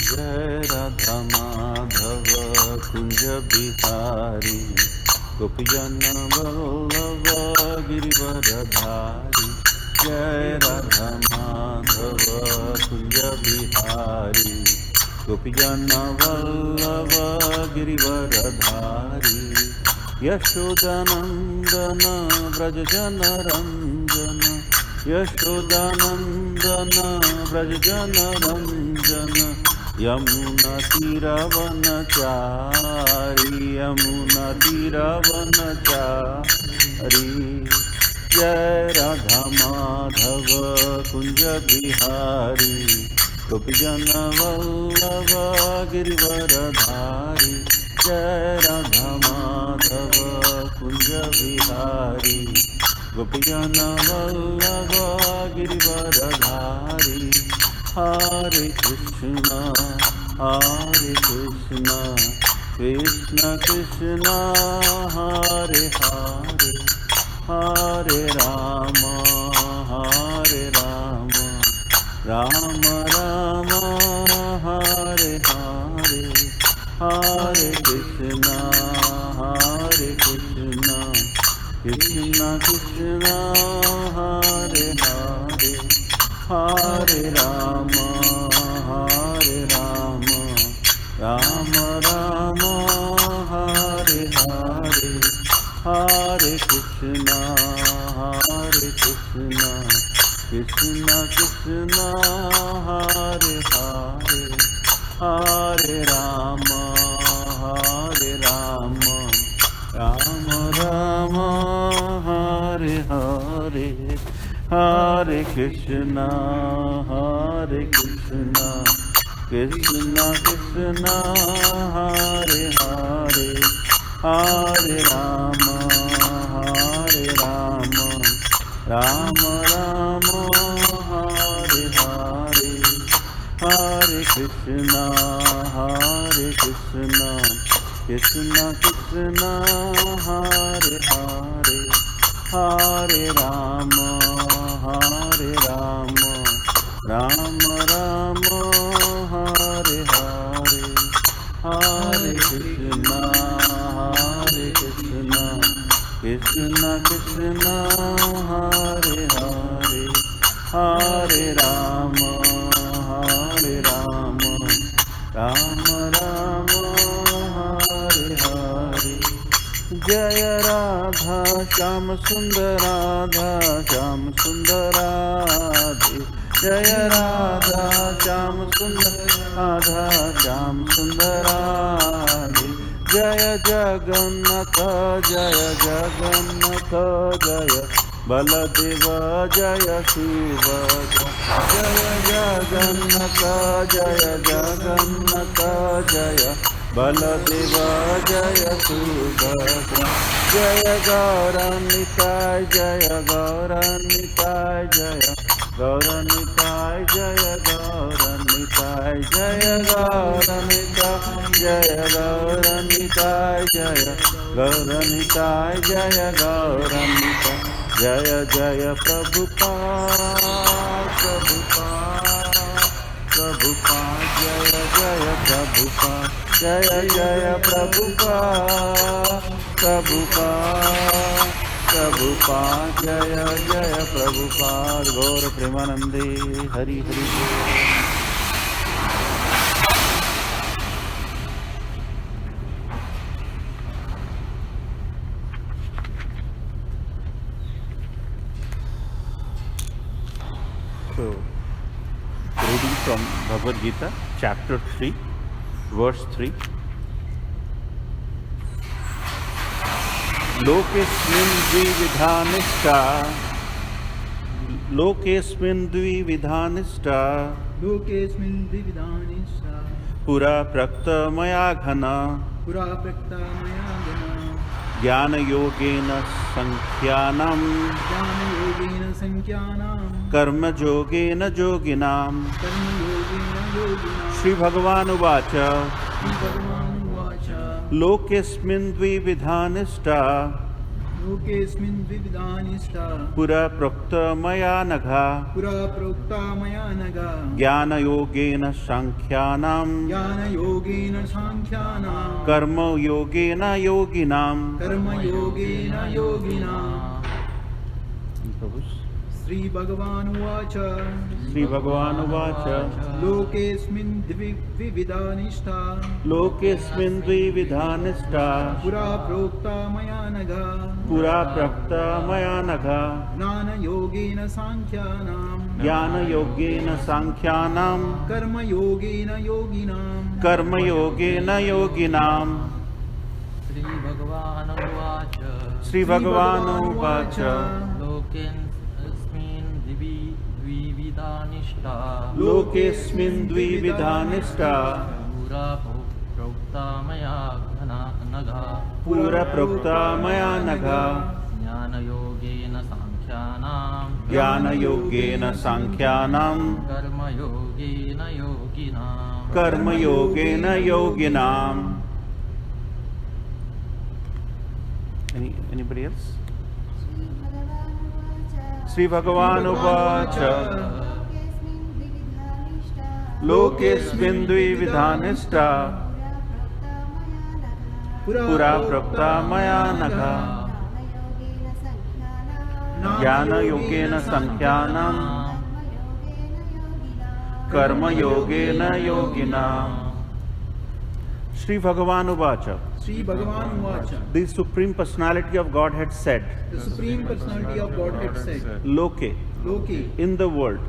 जय राधा माधव कुंज बिहारी गोपीजन वल्लभ गिरिवरधारी। जय राधा माधव कुंज बिहारी गोपीजन वल्लभ गिरिवरधारी। यशोदानंदन व्रज जन रंजन यशोदानंदन व्रज जन रंजन। यमुना तीरवनचारी यमुना तीरवनचारी। जय राधा माधव कुंज बिहारी गोपीजन वल्लभ गिरिवरधारी। जय राधा माधव कुंज बिहारी गोपीजन वल्लभ गिरिवरधारी। हरे कृष्ण कृष्ण कृष्ण हरे हरे हरे राम राम राम हरे हरे। हरे कृष्ण कृष्ण कृष्ण हरे हरे हरे राम राम राम हरे हरे। हरे कृष्ण कृष्ण कृष्ण हरे हरे हरे राम राम राम हरे हरे। हरे कृष्ण कृष्ण कृष्ण हरे हरे हरे राम राम राम हरे हरे। हरे कृष्ण कृष्ण कृष्ण हरे हरे हरे राम राम राम हरे हरे। हरे कृष्ण कृष्ण कृष्ण हरे हरे हरे राम राम राम हरे हरे। जय राधा श्याम सुंदर राधा श्याम सुंदर राधे। जय राधा श्याम सुंदर राधा श्याम सुंदर राधे। जय जगन्नाथ जय बलदेव जय सुभद्रा। जय जगन्नाथ जय बलदेव जय सुभद्रा। जय गौरनिताय जय गौरनिताय जय गौरनिताय जय गौरनिताय जय गौरनिताय जय गौरनिताय जय गौरनिताय जय गौरनिताय। जय जय प्रभुपाद जय जय प्रभुपाद जय जय प्रभुपाद जय जय प्रभुपाद। गौर प्रेमानंदे Hari Hari. So, reading from Bhagavad Gita, chapter 3, verse 3. Lokesmin द्विविधानिष्ठा पुरा प्रक्त मया घना ज्ञानयोगेन संख्यानां कर्मयोगेन योगिनां। श्री भगवान उवाच लोकेस्मिन् द्विविधा निष्ठा लोकेऽस्मिन् द्विविधानिष्ठा पुरा प्रोक्त मया नघा पुरा प्रोक्ता मया नघ ज्ञानयोगेन सांख्यानां ज्ञानयोगेन साङ्ख्यानां कर्मयोगेन योगिनां कर्मयोगेन योगिनाम् श्रीभगवानुवाच श्रीभगवानुवाच लोकेऽस्मिन् द्विविधानिष्ठा लोकेऽस्मिन् द्विविधानिष्ठा पुरा प्रोक्ता मया नघ पुरा प्रोक्ता मया नघा ज्ञानयोगेन साङ्ख्यानां ज्ञानयोगेन सांख्यानां कर्मयोगेन योगिनां कर्मयोगेन योगिनां श्रीभगवानुवाच श्रीभगवानुवाच लोकेऽस्मिन् द्विविधानिष्ठा लोकेऽस्मिन् द्विविधानिष्ठा पुरा प्रोक्ता मया नघा पुरा प्रोक्ता मया नघा ज्ञानयोगेन साङ्ख्यानां ज्ञानयोगेन सांख्यानां कर्मयोगेन योगिनां कर्मयोगेन योगिनाम् Anybody else? श्रीभगवानुवाच लोकेऽस्मिन् द्विविधानिष्ठा पुरा प्रोक्ता मया नघा ज्ञानयोगेन सांख्यानां कर्मयोगेन योगिनाम् Sri Bhagavanuvacha, Sri Bhagavanuvacha the Supreme Personality of Godhead said, the Supreme Personality of Godhead said, Loke, Loki, in the world,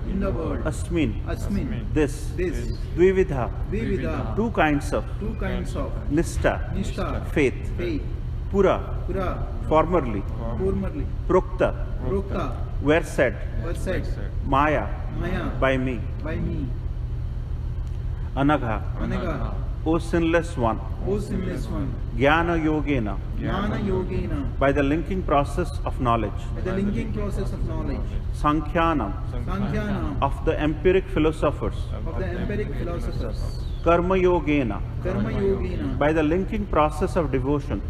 Asmin, this, this, Dvividha, Dvividha, two kinds of Nishtha, faith, Pura, formerly, Prokta, were said, Maya, by me, Anagha, O sinless one, Jnana Yogena, by the linking process of knowledge, Sankhyanam, of the empiric philosophers, Karma Yogena, by the linking process of devotion,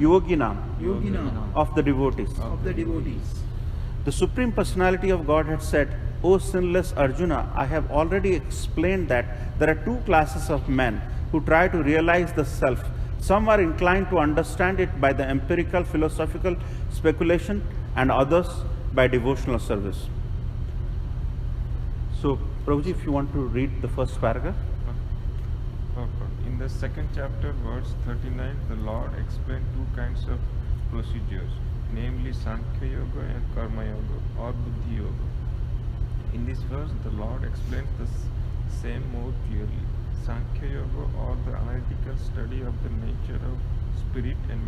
Yoginam, of the devotees. The Supreme Personality of Godhead said, O sinless Arjuna, I have already explained that there are two classes of men who try to realize the self. Some are inclined to understand it by the empirical philosophical speculation and others by devotional service. So, Prabhuji, if you want to read the first paragraph. In the second chapter, verse 39, the Lord explained two kinds of procedures, namely Sankhya Yoga and Karma Yoga or Buddhi Yoga. In this verse, the Lord explains the same more clearly. Sankhya Yoga, or the analytical study of the nature of spirit and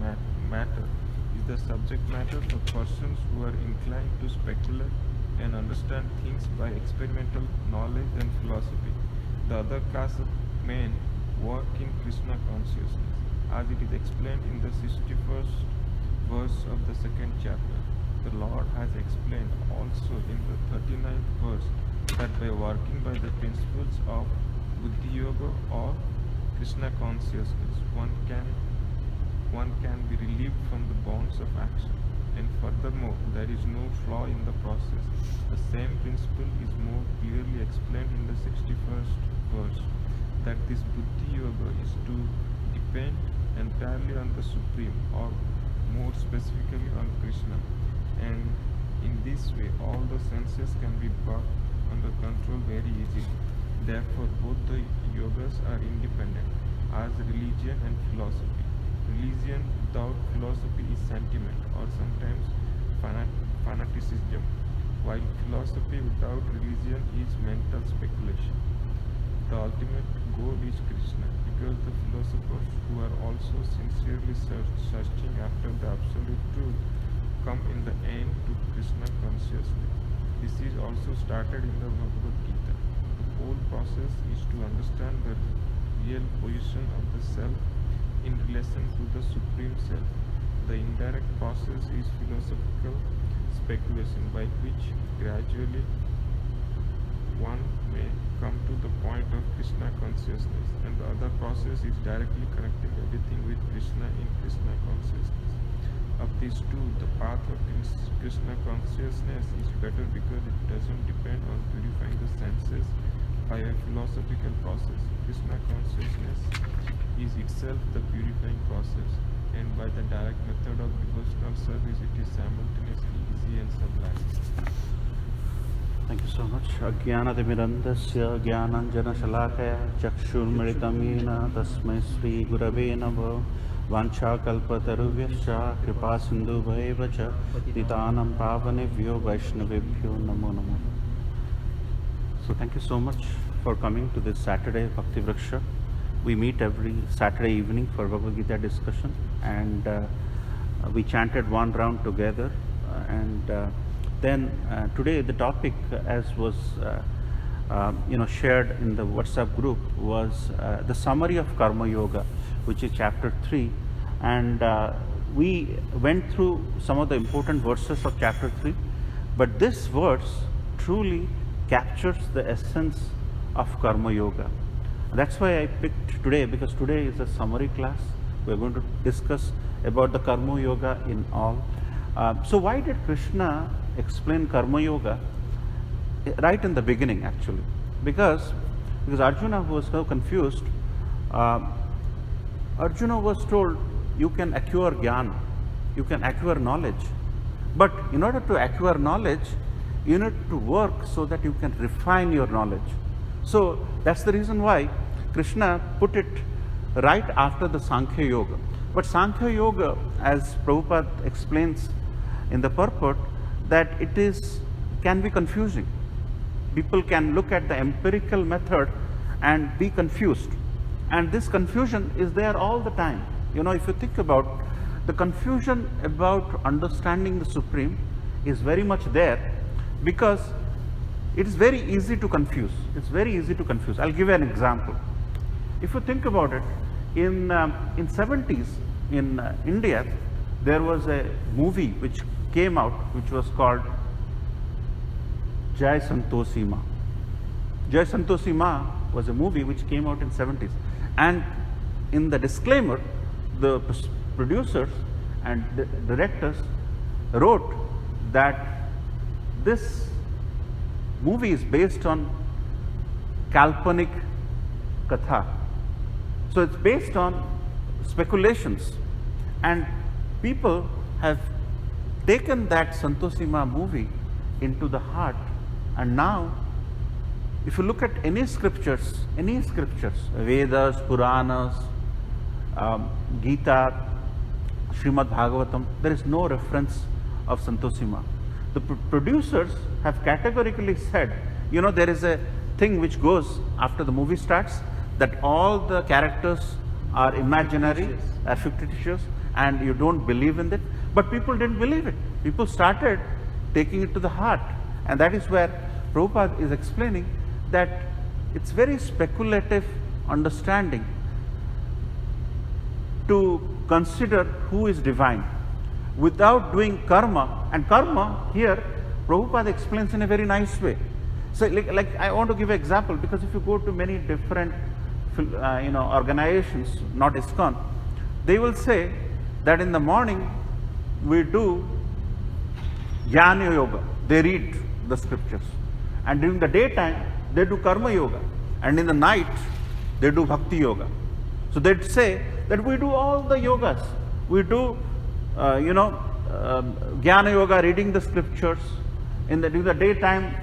matter, is the subject matter for persons who are inclined to speculate and understand things by experimental knowledge and philosophy. The other class of men work in Krishna consciousness, as it is explained in the 61st verse of the second chapter. The Lord has explained also in the 39th verse that by working by the principles of Buddhi Yoga or Krishna consciousness, one can be relieved from the bonds of action. And furthermore, there is no flaw in the process. The same principle is more clearly explained in the 61st verse, that this Buddhi Yoga is to depend entirely on the Supreme, or more specifically on Krishna. And in this way, all the senses can be brought under control very easily. Therefore, both the yogas are independent, as religion and philosophy. Religion without philosophy is sentiment, or sometimes fanaticism, while philosophy without religion is mental speculation. The ultimate goal is Krishna, because the philosophers who are also sincerely searching after the absolute truth come in the end to Krishna consciousness. This is also started in the Bhagavad Gita. The whole process is to understand the real position of the self in relation to the Supreme Self. The indirect process is philosophical speculation, by which gradually one may come to the point of Krishna consciousness, and the other process is directly connecting everything with Krishna in Krishna consciousness. Of these two, the path of Krishna consciousness is better because it doesn't depend on purifying the senses by a philosophical process. Krishna consciousness is itself the purifying process, and by the direct method of devotional service, it is simultaneously easy and sublime. Thank you so much. Ajnanatimirandasya jnananjanashalakaya chakshurmilitam yena tasmai Sri Gurave Namaha vanchakalpatarubhyascha kripasindubhayeva cha nitanam pavanebhyo vaishnavebhyo namo namo. So thank you so much for coming to this Saturday Bhakti Vriksha. We meet every Saturday evening for Bhagavad Gita discussion, and we chanted one round together, and then today the topic, as was shared in the WhatsApp group, was the summary of Karma Yoga, which is chapter 3, and we went through some of the important verses of chapter 3, but this verse truly captures the essence of Karma Yoga. That's why I picked today, because today is a summary class. We're going to discuss about the Karma Yoga in all. So why did Krishna explain Karma Yoga right in the beginning, actually? Because Arjuna was so confused. Arjuna was told, you can acquire jnana, you can acquire knowledge, but in order to acquire knowledge, you need to work so that you can refine your knowledge. So that's the reason why Krishna put it right after the Sankhya Yoga. But Sankhya Yoga, as Prabhupada explains in the purport, that can be confusing. People can look at the empirical method and be confused. And this confusion is there all the time. If you think about the confusion about understanding the Supreme is very much there, because it is very easy to confuse. It's very easy to confuse. I'll give you an example. If you think about it, in 70s in India, there was a movie which came out, which was called Jai Santoshi Ma. Jai Santoshi Ma was a movie which came out in 70s. And in the disclaimer, the producers and the directors wrote that this movie is based on Kalpanik Katha. So it's based on speculations. And people have taken that Santoshi Ma movie into the heart, and now if you look at any scriptures, Vedas, Puranas, Gita, Srimad Bhagavatam, there is no reference of Santoshi Ma. The producers have categorically said, there is a thing which goes after the movie starts, that all the characters are imaginary, are fictitious, and you don't believe in it. But people didn't believe it. People started taking it to the heart. And that is where Prabhupada is explaining that it's very speculative understanding to consider who is divine without doing karma. And karma here, Prabhupada explains in a very nice way. So like I want to give an example, because if you go to many different organizations, not ISKCON, they will say that in the morning we do Jnana Yoga. They read the scriptures. And during the daytime, they do Karma Yoga. And in the night, they do Bhakti Yoga. So they'd say that we do all the yogas. We do, Jnana Yoga, reading the scriptures. During the daytime,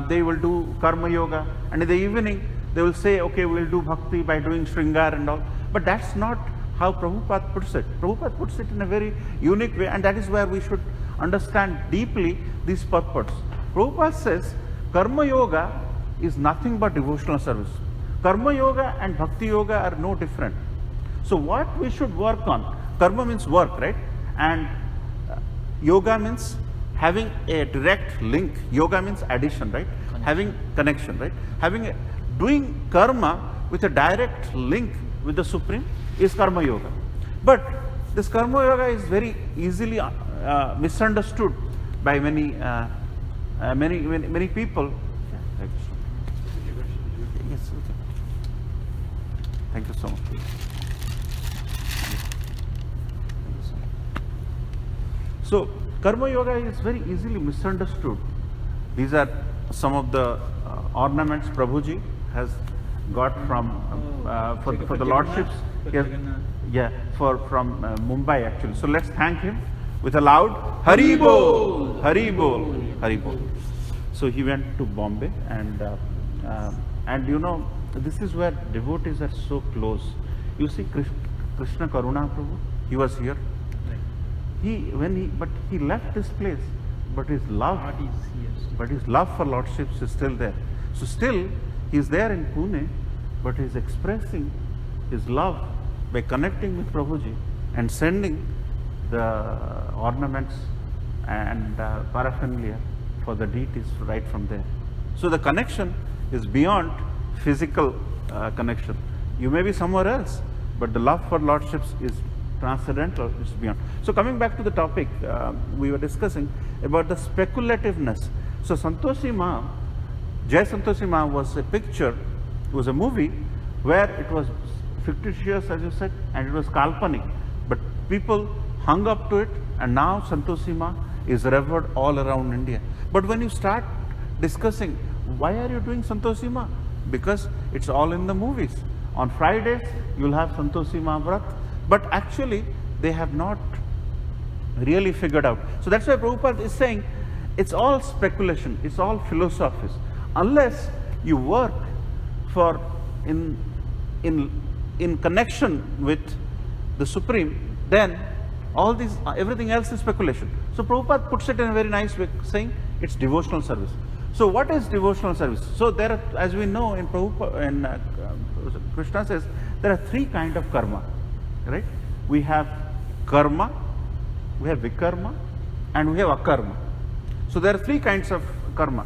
they will do Karma Yoga. And in the evening, they will say, okay, we'll do Bhakti by doing Shringar and all. But that's not how Prabhupada puts it. Prabhupada puts it in a very unique way, and that is where we should understand deeply these purports. Prabhupada says, Karma Yoga is nothing but devotional service. Karma Yoga and Bhakti Yoga are no different. So what we should work on, karma means work, right? And yoga means having a direct link. Yoga means addition, right? Having connection, right? Doing karma with a direct link with the Supreme is Karma Yoga. But this Karma Yoga is very easily misunderstood by many people. Yes, okay. Thank you so much. So Karma Yoga is very easily misunderstood. These are some of the ornaments Prabhuji has got from for the lordships. Yes, yeah, from Mumbai actually. So let's thank him with a loud Hari Bol, Hari Bol, Hari Bol. So he went to Bombay, and you know, this is where devotees are so close. You see Krishna Karuna Prabhu, he was here. But he left this place, but his love for lordships is still there. So still he is there in Pune, but he is expressing his love by connecting with Prabhuji and sending the ornaments and paraphernalia for the deities right from there. So the connection is beyond physical connection. You may be somewhere else, but the love for lordships is transcendental, it's beyond. So coming back to the topic, we were discussing about the speculativeness. So Santoshi Ma, Jai Santoshi Ma was a picture, it was a movie where it was fictitious, as you said, and it was kalpanic. But people hung up to it, and now Santoshi Ma is revered all around India. But when you start discussing, why are you doing Santoshi Ma? Because it's all in the movies. On Fridays, you'll have Santoshi Ma Vrat, but actually, they have not really figured out. So that's why Prabhupada is saying, it's all speculation, it's all philosophies. Unless you work for in connection with the Supreme, then all these, everything else is speculation. So Prabhupada puts it in a very nice way, saying it's devotional service. So what is devotional service? So there are, as we know in Prabhupada, and Krishna says, there are three kinds of karma, right? We have karma, we have vikarma, and we have akarma. So there are three kinds of karma.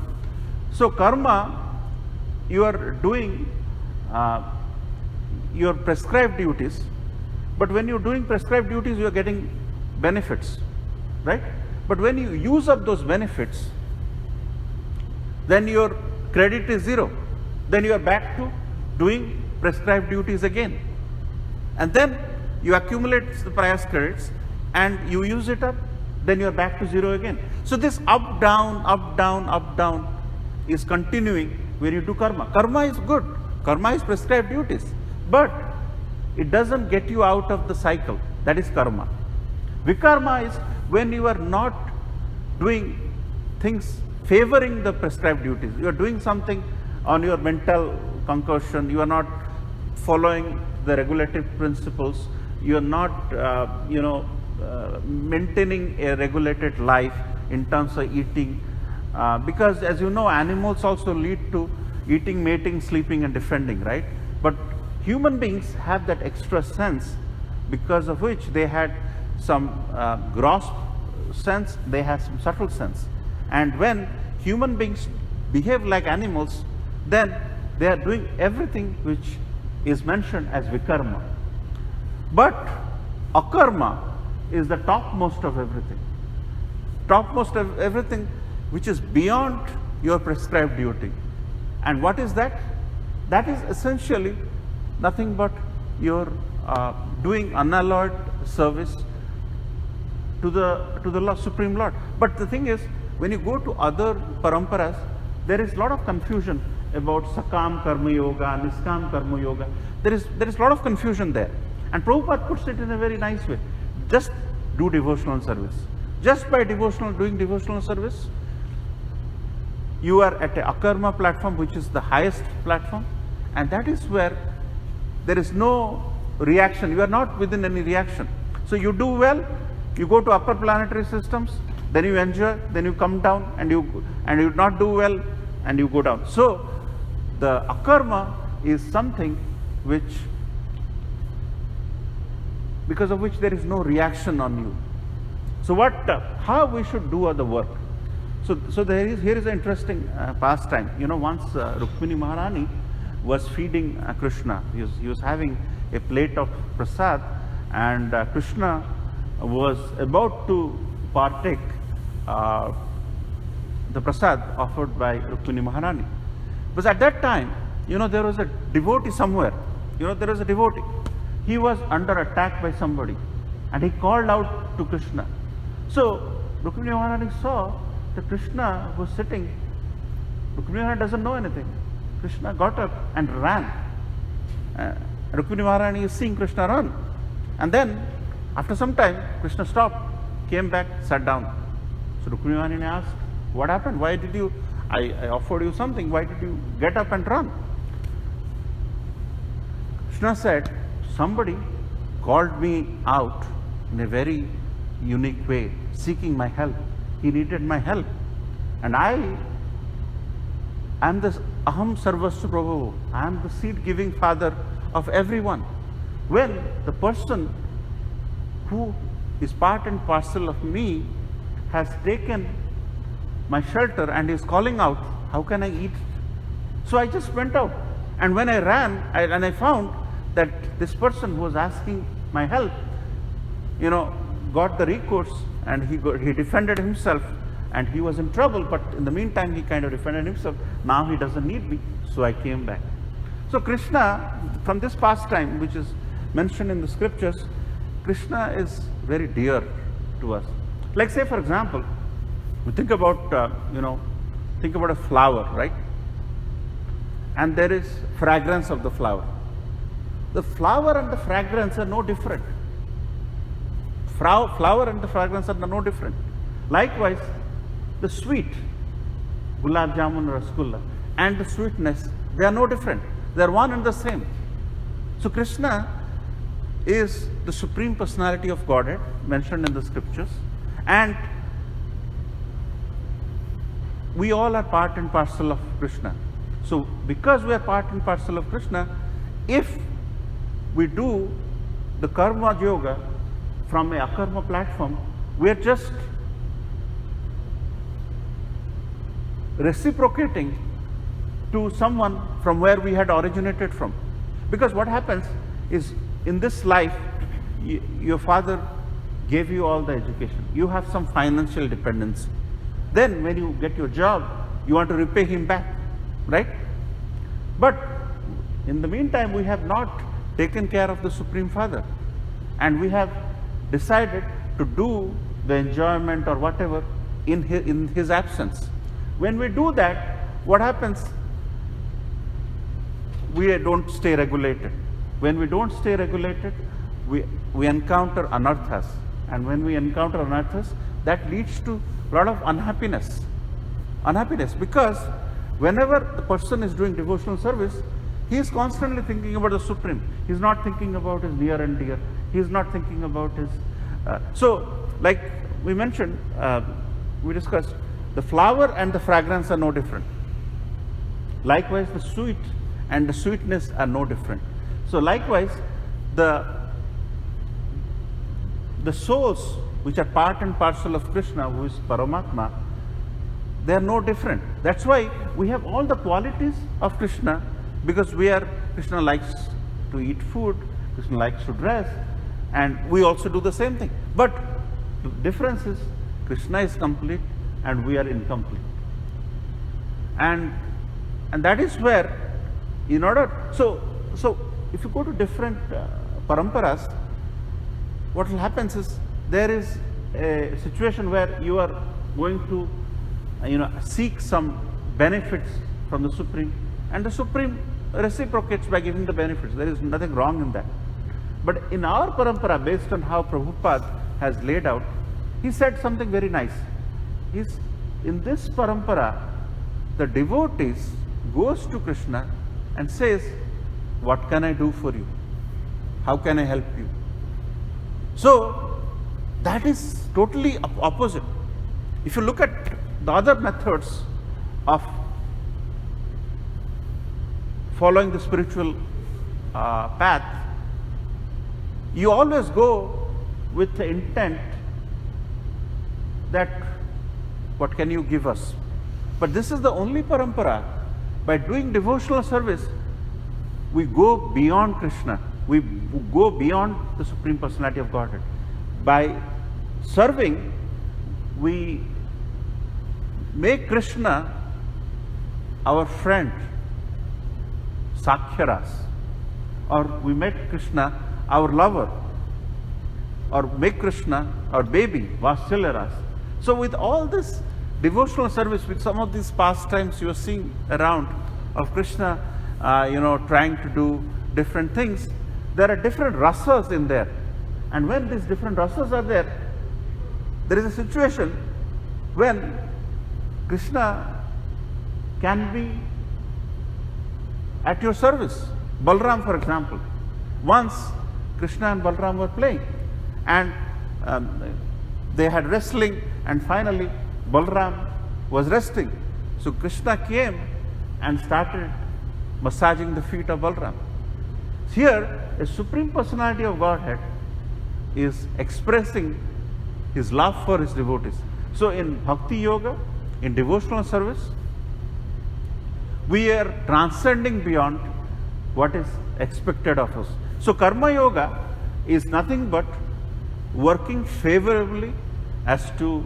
So karma, you are doing your prescribed duties, but when you're doing prescribed duties, you are getting benefits, right? But when you use up those benefits, then your credit is zero. Then you are back to doing prescribed duties again. And then you accumulate the prayas credits and you use it up, then you are back to zero again. So this up, down, up, down, up, down is continuing when you do karma. Karma is good. Karma is prescribed duties. But it doesn't get you out of the cycle. That is karma. Vikarma is when you are not doing things favoring the prescribed duties. You are doing something on your mental concussion. You are not following the regulative principles. You are not, maintaining a regulated life in terms of eating. Because as you know, animals also lead to eating, mating, sleeping and defending, right? But human beings have that extra sense, because of which they had some gross sense, they have some subtle sense. And when human beings behave like animals, then they are doing everything which is mentioned as vikarma. But akarma is the topmost of everything. Topmost of everything which is beyond your prescribed duty. And what is that? That is essentially nothing but your doing unalloyed service to the Lord, Supreme Lord. But the thing is, when you go to other paramparas, there is a lot of confusion about Sakam Karma Yoga, Niskam Karma Yoga. There is a lot of confusion there. And Prabhupada puts it in a very nice way. Just do devotional service. Just by doing devotional service, you are at a akarma platform, which is the highest platform. And that is where there is no reaction. You are not within any reaction. So you do well, you go to upper planetary systems, then you enjoy, then you come down, and you not do well, and you go down. So the akarma is something which, because of which there is no reaction on you. So how we should do the work? So here is an interesting pastime. You know, once Rukmini Maharani was feeding Krishna. He was having a plate of prasad, and Krishna was about to partake the prasad offered by Rukmini Maharani. Because at that time, there was a devotee somewhere. There was a devotee. He was under attack by somebody, and he called out to Krishna. So Rukmini Maharani saw that Krishna was sitting. Rukmini Maharani doesn't know anything. Krishna got up and ran. Rukmini Maharani is seeing Krishna run. And then, after some time, Krishna stopped, came back, sat down. So Rukmini Maharani asked, what happened? Why did you, I offered you something, why did you get up and run? Krishna said, somebody called me out in a very unique way, seeking my help. He needed my help. And I am the Aham Sarvasva Prabhu. I am the seed-giving father of everyone. When the person who is part and parcel of me has taken my shelter and is calling out, how can I eat? So I just went out. And when I ran, I found that this person who was asking my help, got the recourse, and he defended himself, and he was in trouble, but in the meantime he kind of defended himself. Now he doesn't need me, so I came back. So Krishna, from this pastime which is mentioned in the scriptures, Krishna is very dear to us. Like, say for example, we think about a flower, right? And there is fragrance of the flower. The flower and the fragrance are no different. Flower and the fragrance are no different. Likewise, the sweet, gulab jamun, rasgulla, and the sweetness, they are no different. They are one and the same. So Krishna is the Supreme Personality of Godhead mentioned in the scriptures, and we all are part and parcel of Krishna. So because we are part and parcel of Krishna, if we do the karma yoga from a akarma platform, we are just reciprocating to someone from where we had originated from. Because what happens is, in this life, your father gave you all the education. You have some financial dependency. Then when you get your job, you want to repay him back, right? But in the meantime, we have not taken care of the Supreme Father, and we have decided to do the enjoyment or whatever in his absence. When we do that, what happens? We don't stay regulated. When we don't stay regulated, we encounter anarthas. And when we encounter anarthas, that leads to a lot of unhappiness. Unhappiness, because whenever the person is doing devotional service, he is constantly thinking about the Supreme. He is not thinking about his near and dear. He is not thinking about his... So, like we mentioned, we discussed, the flower and the fragrance are no different. Likewise, the sweet and the sweetness are no different. So likewise, the souls which are part and parcel of Krishna, who is Paramatma, they are no different. That's why we have all the qualities of Krishna, because Krishna likes to eat food, Krishna likes to dress, and we also do the same thing. But the difference is, Krishna is complete and we are incomplete. And that is where, so if you go to different paramparas, what will happen is, there is a situation where you are going to seek some benefits from the Supreme, and the Supreme reciprocates by giving the benefits. There is nothing wrong in that. But in our parampara, based on how Prabhupada has laid out, he said something very nice. In this parampara, the devotees goes to Krishna and says, what can I do for you? How can I help you? So that is totally opposite. If you look at the other methods of following the spiritual path, you always go with the intent that, what can you give us? But this is the only parampara. By doing devotional service, we go beyond Krishna. We go beyond the Supreme Personality of Godhead. By serving, we make Krishna our friend, Sakhyaras, or we make Krishna our lover, or make Krishna our baby, Vatsalaras. So with all this devotional service, with some of these pastimes you are seeing around of Krishna, trying to do different things, there are different rasas in there. And when these different rasas are there, there is a situation when Krishna can be at your service. Balram, for example. Once Krishna and Balram were playing, and they had wrestling, and finally Balram was resting. So Krishna came and started massaging the feet of Balram. Here, a Supreme Personality of Godhead is expressing his love for his devotees. So in Bhakti Yoga, in devotional service, we are transcending beyond what is expected of us. So Karma Yoga is nothing but working favorably as to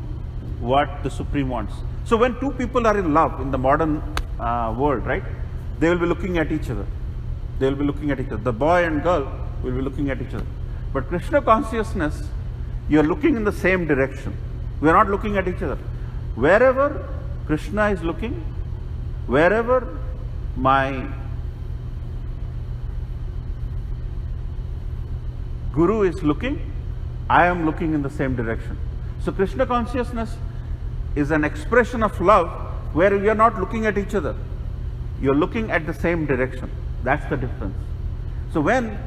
what the Supreme wants. So when two people are in love in the modern world, right, they will be looking at each other. They will be looking at each other. The boy and girl will be looking at each other. But Krishna consciousness, you are looking in the same direction. We are not looking at each other. Wherever Krishna is looking, wherever my Guru is looking, I am looking in the same direction. So Krishna consciousness is an expression of love where you are not looking at each other. You are looking at the same direction. That's the difference. So when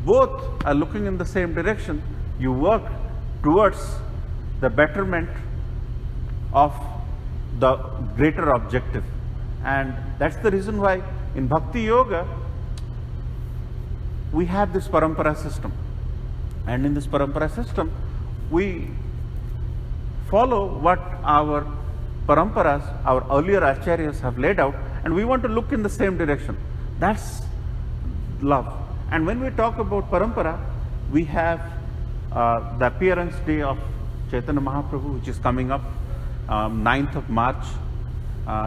both are looking in the same direction, you work towards the betterment of the greater objective. And that's the reason why in Bhakti Yoga, we have this parampara system. And in this parampara system, we follow what our paramparas, our earlier acharyas have laid out, and we want to look in the same direction. That's love. And when we talk about parampara, we have the appearance day of Chaitanya Mahaprabhu, which is coming up, 9th of March.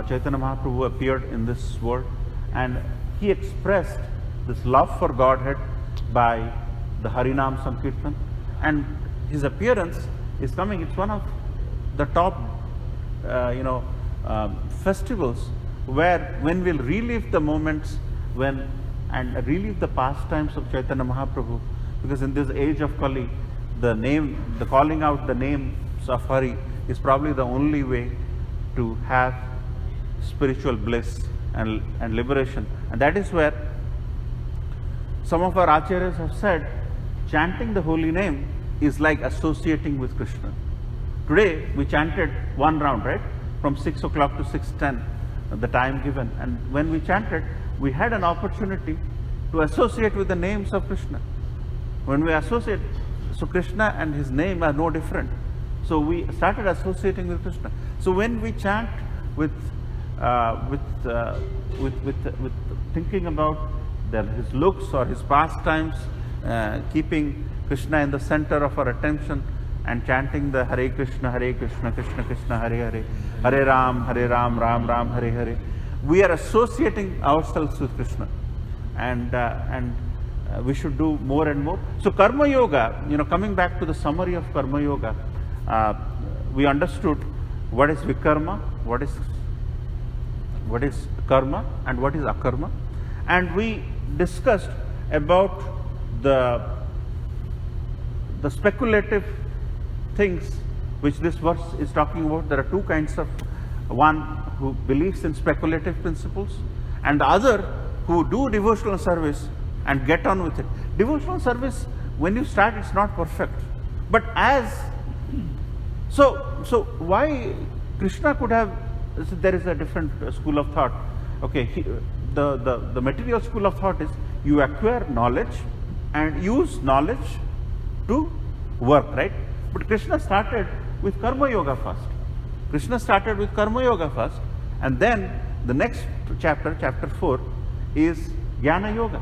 Chaitanya Mahaprabhu appeared in this world, and he expressed this love for Godhead by the Harinam Sankirtan, and his appearance is coming. It's one of the top festivals where when we'll relive the moments and relive the pastimes of Chaitanya Mahaprabhu, because in this age of Kali, the calling out the names of Hari is probably the only way to have spiritual bliss and liberation. And that is where some of our acharyas have said, chanting the holy name is like associating with Krishna. Today we chanted one round, right? From 6 o'clock to 6:10, the time given. And when we chanted, we had an opportunity to associate with the names of Krishna. When we associate, so Krishna and his name are no different. So we started associating with Krishna. So when we chant with thinking about his looks or his pastimes, keeping Krishna in the center of our attention and chanting the Hare Krishna, Krishna Krishna, Hare Hare, Hare Ram, Ram Ram, Hare Hare. We are associating ourselves with Krishna, and we should do more and more. So Karma Yoga, coming back to the summary of Karma Yoga, we understood what is Vikarma, what is Karma, and what is Akarma, and we discussed about the speculative things which this verse is talking about. There are two kinds of, one who believes in speculative principles, and the other who do devotional service and get on with it. Devotional service, when you start, it's not perfect, but so why Krishna could have, there is a different school of thought. Okay, the material school of thought is you acquire knowledge and use knowledge to work, right? But Krishna started with Karma Yoga first. And then the next chapter, chapter 4, is Jnana Yoga.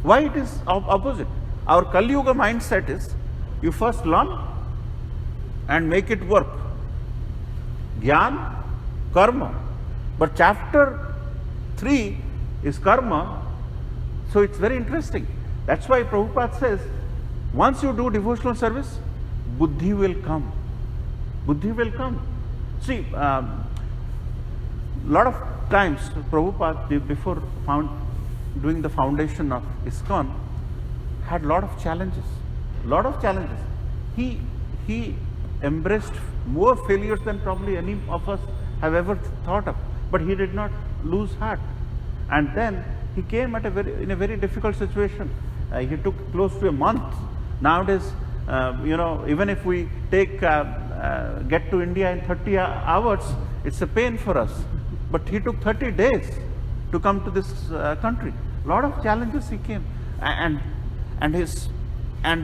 Why it is opposite? Our Kali Yuga mindset is you first learn and make it work. Jnana, Karma. But chapter 3 is Karma. So it's very interesting. That's why Prabhupada says, once you do devotional service, Buddhi will come. buddhi will come. See, lot of times Prabhupada, before doing the foundation of ISKCON, had lot of challenges. He embraced more failures than probably any of us have ever thought of, but he did not lose heart. And then he came in a very difficult situation. He took close to a month. Nowadays, even if we get to India in 30 hours, it's a pain for us. But he took 30 days to come to this country. Lot of challenges he came, and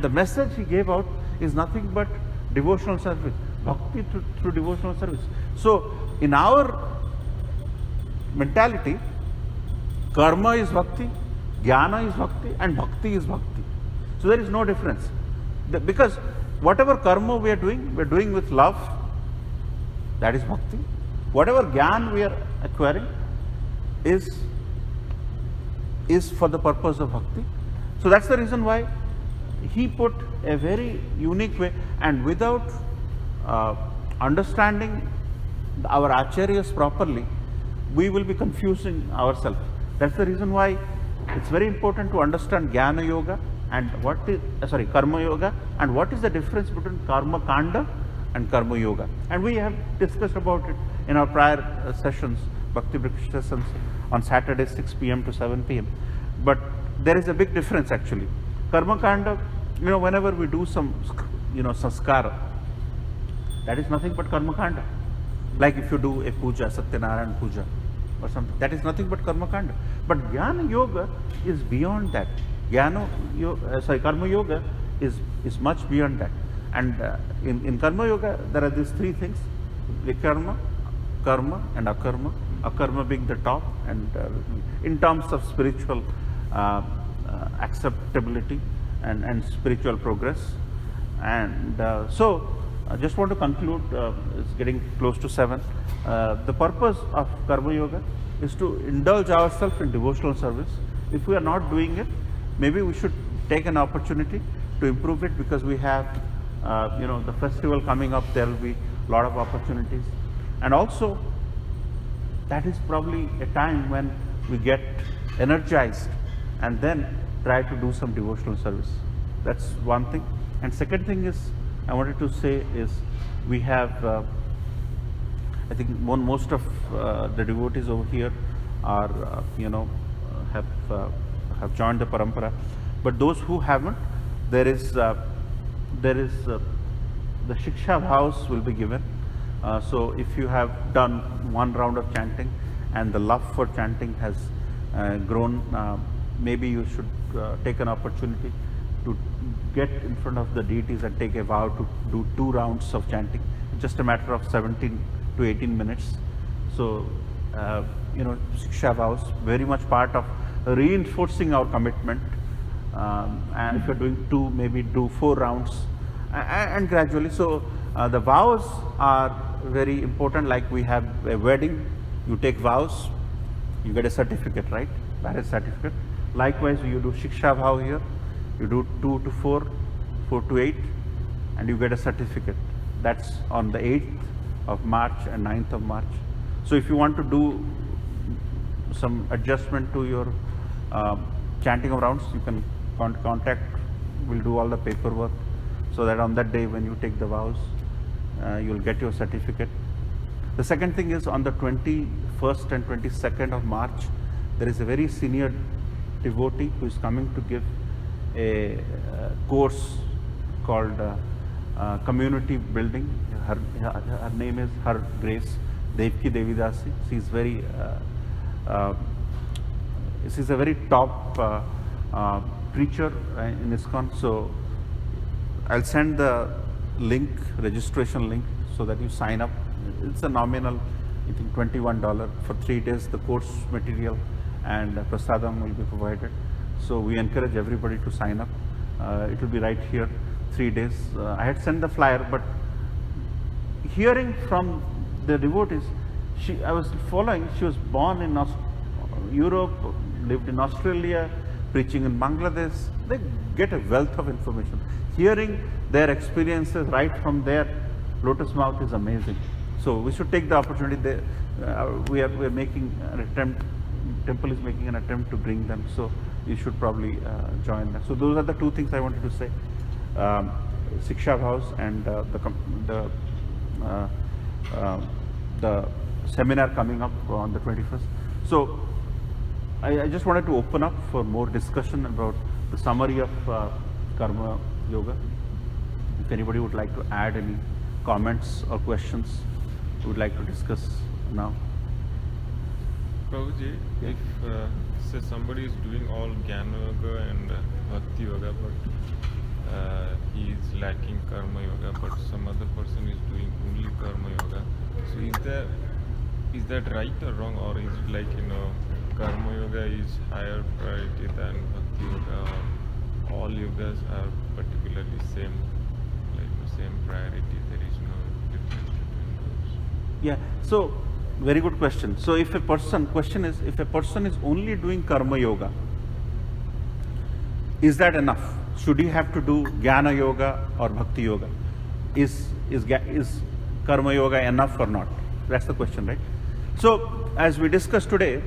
the message he gave out is nothing but devotional service, bhakti through devotional service. So in our mentality, karma is bhakti, jnana is bhakti, and bhakti is bhakti. So there is no difference. Because whatever karma we are doing with love, that is bhakti. Whatever jnana we are acquiring is for the purpose of bhakti. So that's the reason why he put a very unique way, and without understanding our acharyas properly, we will be confusing ourselves. That's the reason why it's very important to understand Jnana Yoga and Karma Yoga, and what is the difference between Karma Kanda and Karma Yoga. And we have discussed about it in our prior sessions, Bhakti Vriksha sessions on Saturday 6 p.m. to 7 p.m. But there is a big difference actually. Karma Kanda, whenever we do some, sanskara, that is nothing but Karma Kanda. Like if you do a puja, Satyanarayan puja or something, that is nothing but Karma Kanda. But Jnana Yoga is beyond that. Karma Yoga is much beyond that. And in Karma Yoga, there are these three things: Vikarma, Karma, and Akarma. Akarma being the top, and in terms of spiritual acceptability and spiritual progress. And so I just want to conclude, it's getting close to 7. The purpose of Karma Yoga is to indulge ourselves in devotional service. If we are not doing it, maybe we should take an opportunity to improve it, because we have the festival coming up. There will be a lot of opportunities, and also that is probably a time when we get energized and then try to do some devotional service. That's one thing. And second thing is, I wanted to say is, we have I think most of the devotees over here are have joined the parampara, but those who haven't, there is the shiksha vows will be given. So if you have done one round of chanting and the love for chanting has grown, maybe you should take an opportunity to get in front of the deities and take a vow to do 2 rounds of chanting. It's just a matter of 17 to 18 minutes. So shiksha vows, very much part of reinforcing our commitment. And if you're doing 2, maybe do 4 rounds, and gradually. So the vows are very important. Like we have a wedding, you take vows, you get a certificate, right? Marriage certificate. Likewise, you do shiksha vow here, you do 2 to 4, 4 to 8, and you get a certificate. That's on the 8th of March and 9th of March. So if you want to do some adjustment to your chanting of rounds, you can contact, we'll do all the paperwork, so that on that day when you take the vows, you'll get your certificate. The second thing is, on the 21st and 22nd of March, there is a very senior devotee who is coming to give a course called Community Building. Her name is Her Grace Devki Devidasi. She's very she's a very top preacher in ISKCON. So I'll send the link, registration link, so that you sign up. It's a nominal, I think $21 for 3 days. The course material and prasadam will be provided. So we encourage everybody to sign up. It will be right here, 3 days. I had sent the flyer, but hearing from the devotees, I was following. She was born in Europe, lived in Australia, preaching in Bangladesh. They get a wealth of information. Hearing their experiences right from their Lotus Mouth is amazing. So we should take the opportunity. We are making an attempt. Temple is making an attempt to bring them. So you should probably join them. So those are the two things I wanted to say. Siksha House and the seminar coming up on the 21st. So I just wanted to open up for more discussion about the summary of Karma Yoga. If anybody would like to add any comments or questions, would like to discuss now. Prabhuji, Yeah. if say somebody is doing all Jnana Yoga and Bhakti Yoga, but he is lacking Karma Yoga, but some other person is doing only Karma Yoga, so is that right or wrong, or is it like, Karma Yoga is higher priority than Bhakti Yoga, or all yogas are particularly same, same priority, there is no difference between those? Yeah. So very good question. So if a person is only doing Karma Yoga, is that enough? Should he have to do Jnana Yoga or Bhakti Yoga? Is Karma Yoga enough or not? That's the question, right? So as we discussed today,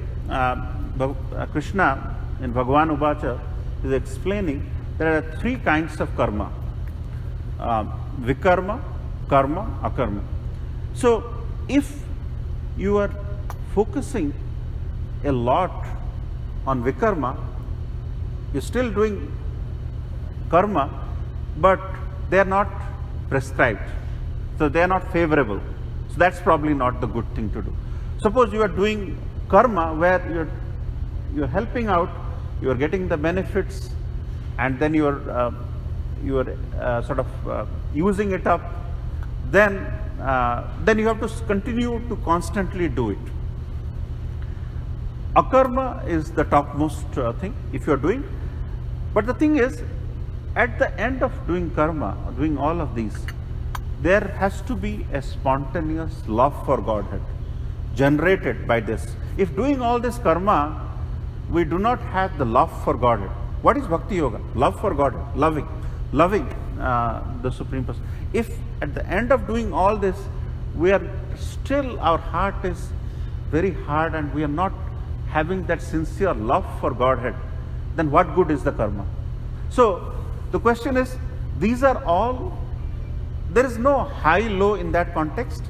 Krishna in Bhagavan Uvacha is explaining there are three kinds of karma: vikarma, karma, akarma. So if you are focusing a lot on vikarma, you're still doing karma, but they are not prescribed, so they are not favorable. So that's probably not the good thing to do. Suppose you are doing karma where you're helping out, you are getting the benefits, and then you are sort of using it up. Then you have to continue to constantly do it. Akarma is the topmost thing if you are doing. But the thing is, at the end of doing karma, doing all of these, there has to be a spontaneous love for Godhead generated by this. If doing all this karma, we do not have the love for Godhead. What is Bhakti Yoga? Love for Godhead, loving the Supreme Person. If at the end of doing all this, we are still, our heart is very hard and we are not having that sincere love for Godhead, then what good is the karma? So the question is, these are all, there is no high-low in that context.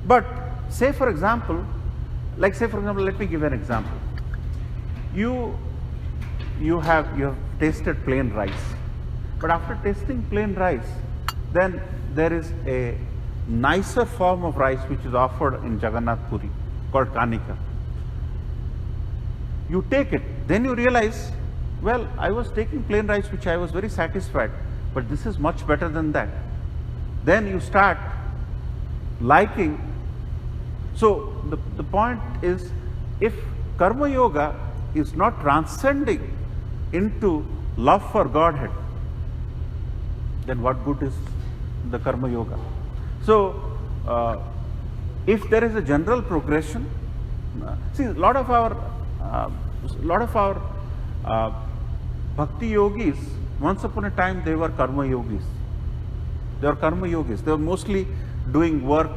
But say for example, let me give an example. You have tasted plain rice, but after tasting plain rice, then there is a nicer form of rice which is offered in Jagannath Puri called Kanika. You take it, then you realize, well, I was taking plain rice which I was very satisfied, but this is much better than that. Then you start liking. So the point is, if Karma Yoga is not transcending into love for Godhead, then what good is the Karma Yoga? So if there is a general progression, see, a lot of our Bhakti yogis, once upon a time they were Karma yogis. They were mostly doing work.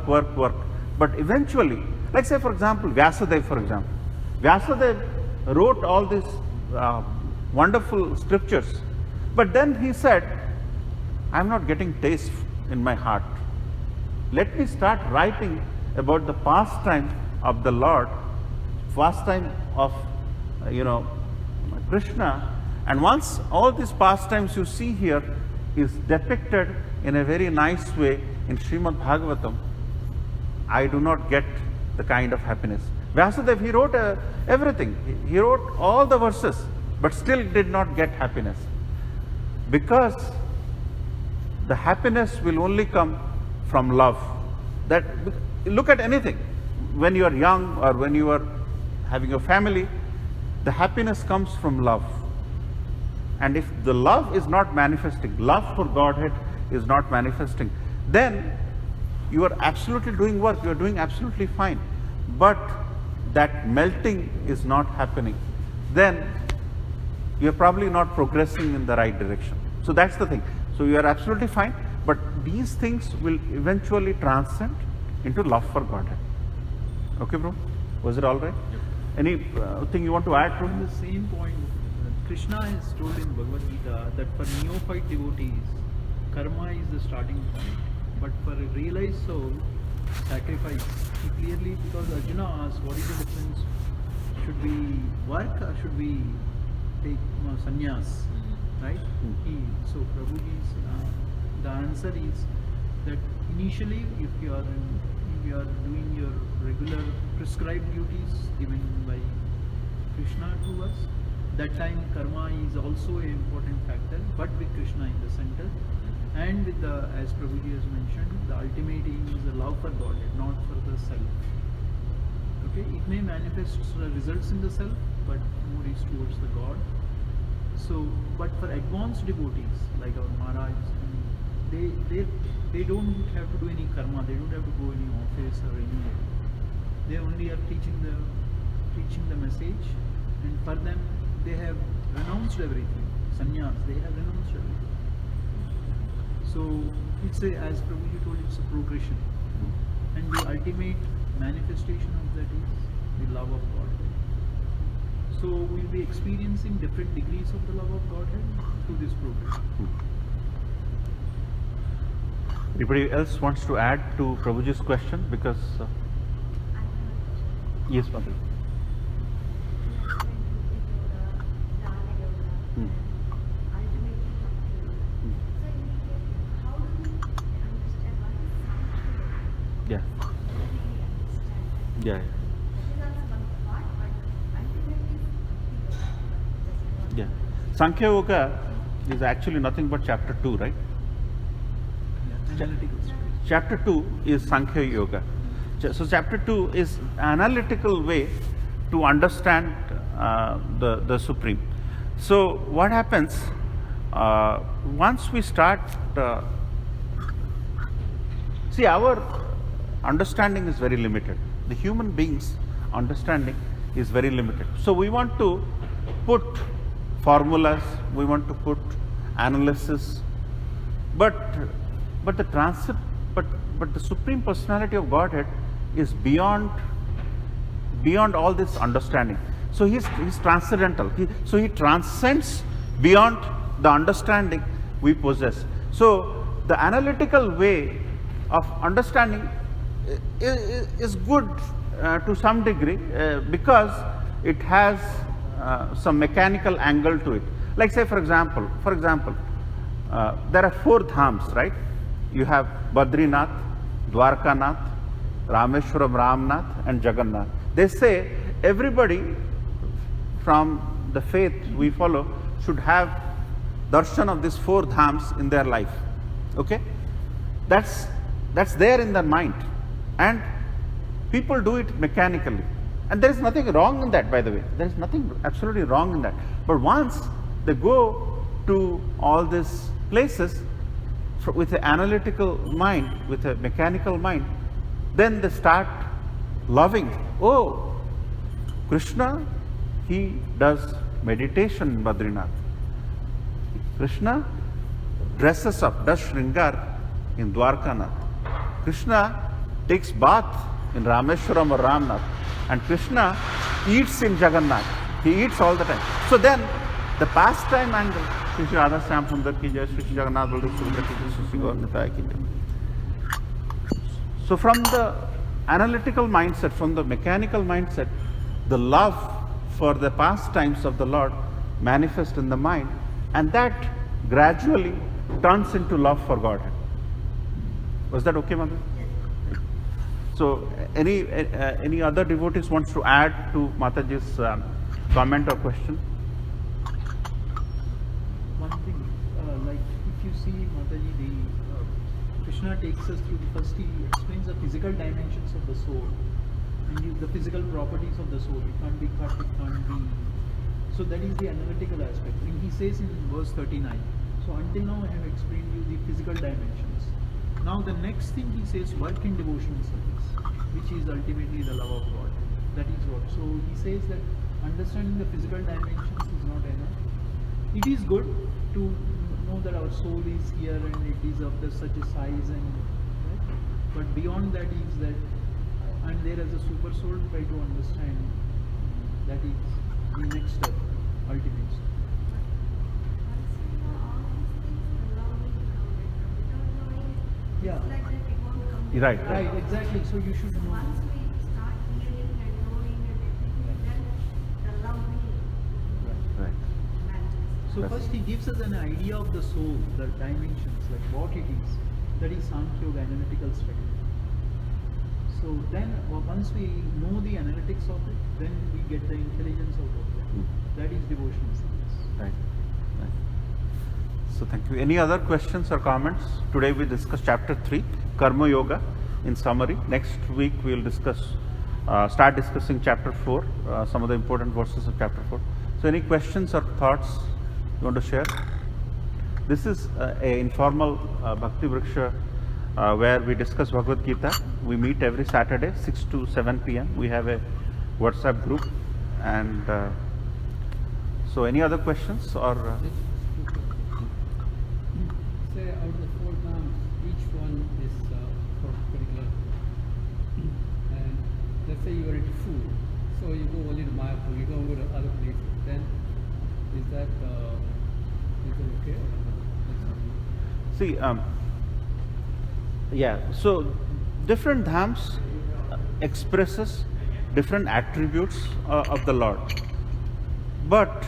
But eventually, like say for example, Vyasadeva wrote all these wonderful scriptures. But then he said, I'm not getting taste in my heart. Let me start writing about the pastime of the Lord, pastime of Krishna. And once all these pastimes you see here is depicted in a very nice way in Srimad Bhagavatam, I do not get the kind of happiness. Vyasadeva, he wrote everything. He wrote all the verses, but still did not get happiness. Because the happiness will only come from love. That, look at anything. When you are young or when you are having a family, the happiness comes from love. And if the love is not manifesting, love for Godhead is not manifesting, then you are absolutely doing work, you are doing absolutely fine. But that melting is not happening. Then you are probably not progressing in the right direction. So that's the thing. So you are absolutely fine. But these things will eventually transcend into love for Godhead. Okay, bro? Was it all right? Any thing you want to add, bro? On the same point, Krishna is told in Bhagavad Gita that for neophyte devotees, karma is the starting point. But for a realized soul, sacrifice. He clearly, because Arjuna asked, what is the difference? Should we work or should we take sannyas? Right? So Prabhuji's the answer is that initially, if you are doing your regular prescribed duties given by Krishna to us, that time karma is also an important factor, but with Krishna in the center, and with the, as Prabhuji has mentioned, the ultimate aim is the love for Godhead, not for the self. Okay, it may manifest results in the self, but more is towards the God. So, but for advanced devotees like our Maharaj, they don't have to do any karma. They don't have to go any office or anywhere. They only are teaching the message, and for them they have renounced everything. Sannyas, they have renounced everything. So it's as Prabhuji told, it's a progression, and the ultimate manifestation of that is the love of Godhead. So we'll be experiencing different degrees of the love of Godhead through this progression. Anybody else wants to add to Prabhuji's question? Because yes, Mother. Yeah. Yeah. Yeah. Sankhya Yoga is actually nothing but chapter 2, right? Analytical studies. Chapter 2 is Sankhya Yoga. So chapter 2 is analytical way to understand the Supreme. So what happens once we start, see, our understanding is very limited. The human being's understanding is very limited. So we want to put formulas, we want to put analysis, but the Supreme Personality of Godhead is beyond all this understanding. So he's transcendental. So he transcends beyond the understanding we possess. So the analytical way of understanding is good to some degree because it has some mechanical angle to it. Like say for example, there are 4 dhams, right? You have Badrinath, Dwarkanath, Rameshwaram Ramnath and Jagannath. They say everybody from the faith we follow should have darshan of these 4 dhams in their life. Okay? That's there in their mind. And people do it mechanically. And there is nothing wrong in that, by the way. There is nothing absolutely wrong in that. But once they go to all these places with an analytical mind, with a mechanical mind, then they start loving. Oh, Krishna, he does meditation in Badrinath. Krishna dresses up, does Shringar in Dwarkanath. Krishna takes bath in Rameshwaram or Ramnath. And Krishna eats in Jagannath. He eats all the time. So then, the pastime angle, Shri Shri Radha Syam Sundar ki jai, Shri Shri Jagannath Baldev Subhadra ki jai, Shri Shri Gaur Nitai ki jai. So from the analytical mindset, from the mechanical mindset, the love for the pastimes of the Lord manifests in the mind, and that gradually turns into love for Godhead. Was that okay, Mother? So, any other devotees wants to add to Mataji's comment or question? One thing, like if you see Mataji, Krishna takes us through first he explains the physical dimensions of the soul and the physical properties of the soul. It can't be cut, it can't be. So that is the analytical aspect. And he says in verse 39. So until now I have explained you the physical dimensions. Now the next thing he says, work in devotional service, which is ultimately the love of God. That is what. So he says that understanding the physical dimensions is not enough. It is good to know that our soul is here and it is of such a size and right? But beyond that is that I'm there as a super soul, try to understand that is the next step, ultimate step. Yeah. Right. Right, exactly. So you should know. Once we start hearing and knowing and everything, then the love will Right. manifest. So Yes. first he gives us an idea of the soul, the dimensions, like what it is. That is Sankhya Yoga analytical study. So then once we know the analytics of it, then we get the intelligence out of it. That is devotional science. Right. Right. So thank you. Any other questions or comments? Today we discussed chapter 3, Karma Yoga, in summary. Next week we will start discussing chapter 4, some of the important verses of chapter 4. So any questions or thoughts you want to share? This is a informal Bhakti Vriksha where we discuss Bhagavad Gita. We meet every Saturday, 6 to 7 p.m. We have a WhatsApp group. And so any other questions or... Say out of the 4 dhammas, each one is for particular. And let's say you are into food, so you go only to Mayapur, you don't go to other places. Then is that okay? See, yeah, so different dhams expresses different attributes of the Lord. But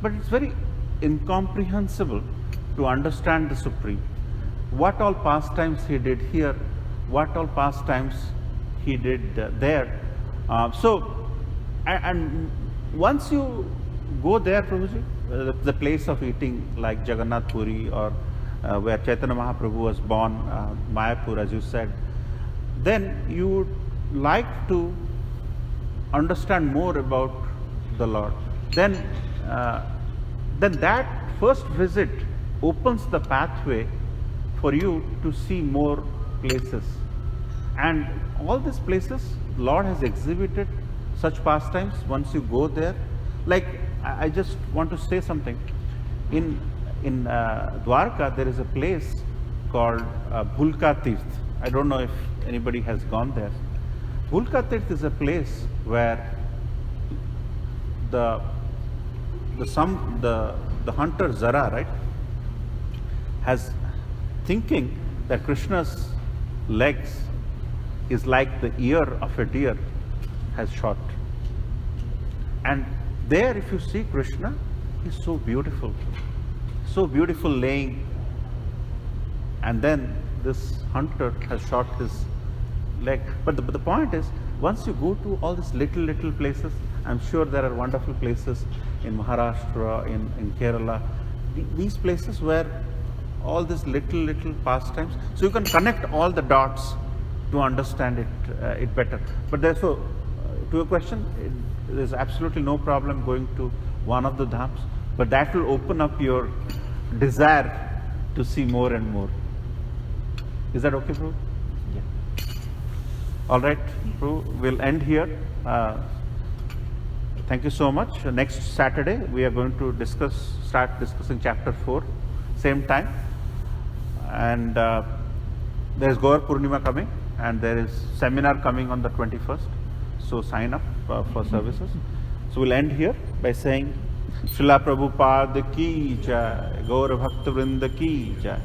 it's very incomprehensible to understand the Supreme. What all pastimes he did here, what all pastimes he did there. And once you go there, Prabhuji, the place of eating like Jagannath Puri or where Chaitanya Mahaprabhu was born, Mayapur, as you said, then you would like to understand more about the Lord. Then that first visit opens the pathway for you to see more places. And all these places, Lord has exhibited such pastimes. Once you go there, like I just want to say something. In Dwarka, there is a place called Bhulka Tirth. I don't know if anybody has gone there. Bhulka Tirth is a place where the hunter Zara, right, has thinking that Krishna's legs is like the ear of a deer has shot. And there if you see Krishna, he's so beautiful laying, and then this hunter has shot his leg. But the point is, once you go to all these little places, I'm sure there are wonderful places in Maharashtra, in Kerala, these places where all these little pastimes, so you can connect all the dots to understand it better. But therefore, to your question, there's absolutely no problem going to one of the dhams, but that will open up your desire to see more and more. Is that okay, Prabhu? Yeah. All right, Prabhu, we'll end here. Thank you so much. Next Saturday, we are going to start discussing chapter 4, same time. And there is Gaur Purnima coming, and there is seminar coming on the 21st. So sign up for services. So we'll end here by saying, Srila Prabhupada ki jai, Gaur Bhakta Vrinda ki jai.